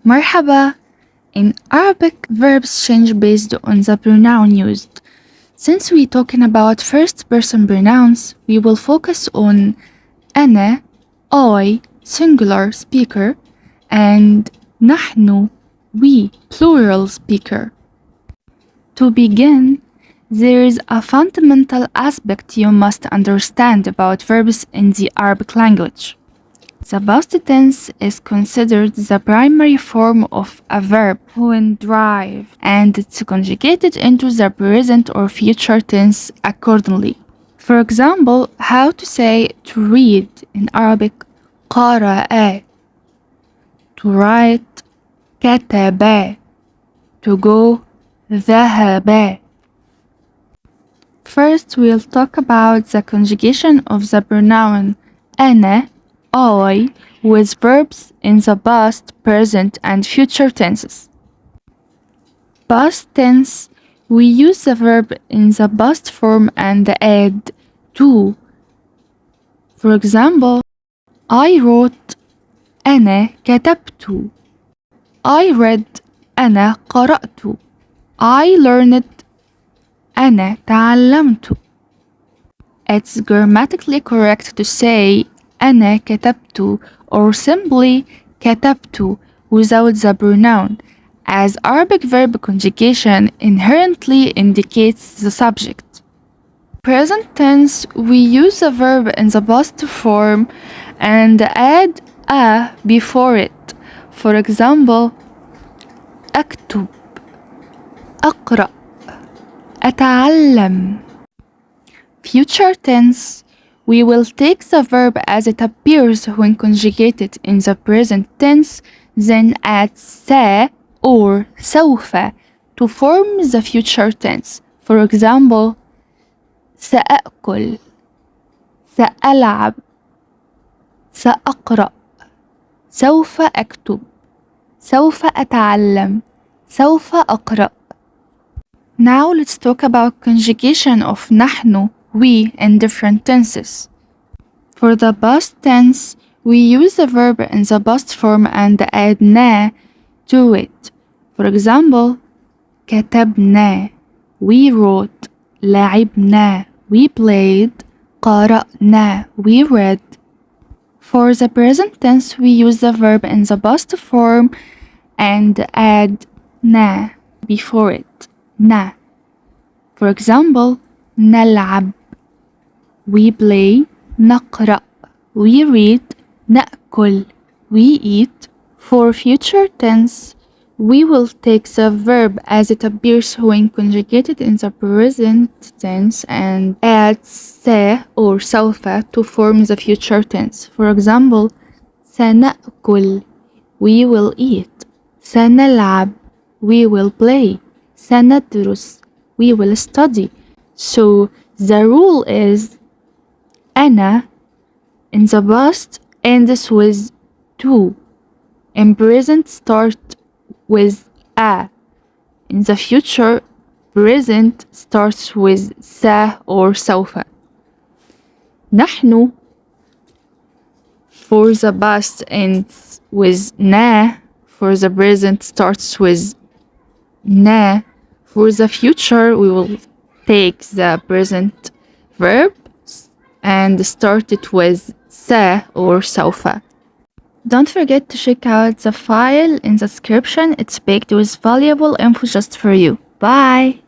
مرحبا. In Arabic, verbs change based on the pronoun used. Since we're talking about first person pronouns, we will focus on أنا, I, singular speaker, and نحن, we, plural speaker. To begin, there is a fundamental aspect you must understand about verbs in the Arabic language. The past tense is considered the primary form of a verb when derived, and it's conjugated into the present or future tense accordingly. For example, how to say to read in Arabic قرأ, to write كتب, to go ذهب. First, we'll talk about the conjugation of the pronoun أنا, I, with verbs in the past, present, and future tenses. Past tense, we use the verb in the past form and add to. For example, I wrote أنا كتبت. I read أنا قرأت. I learned أنا تعلمت. It's grammatically correct to say أنا كتبت or simply كتبت without the pronoun, as Arabic verb conjugation inherently indicates the subject. Present tense, we use the verb in the past form and add a before it. For example, أكتب, أقرأ, أتعلم. Future tense, we will take the verb as it appears when conjugated in the present tense, then add sa or سوف to form the future tense. For example, سأأكل, سألعب, سأقرأ, سوف أكتب, سوف أتعلم, سوف أقرأ. Now let's talk about conjugation of نحن, we, in different tenses. For the past tense, we use the verb in the past form and add na to it. For example, كتبنا, we wrote, لعبنا, we played, قرأنا, we read. For the present tense, we use the verb in the past form and add na before it, na. For example, نلعب, we play, نقرأ, we read, نأكل, we eat. For future tense, we will take the verb as it appears when conjugated in the present tense and add sa or سوف to form the future tense. For example, سنأكل, we will eat, سنلعب, we will play, سندرس, we will study. So the rule is أنا in the past ends with to. In present start with a. In the future, present starts with sa or سوف. نحن for the past ends with na. For the present starts with na. For the future, we will take the present verb and start it with sa or سوف. Don't forget to check out the file in the description. It's packed with valuable info just for you. Bye!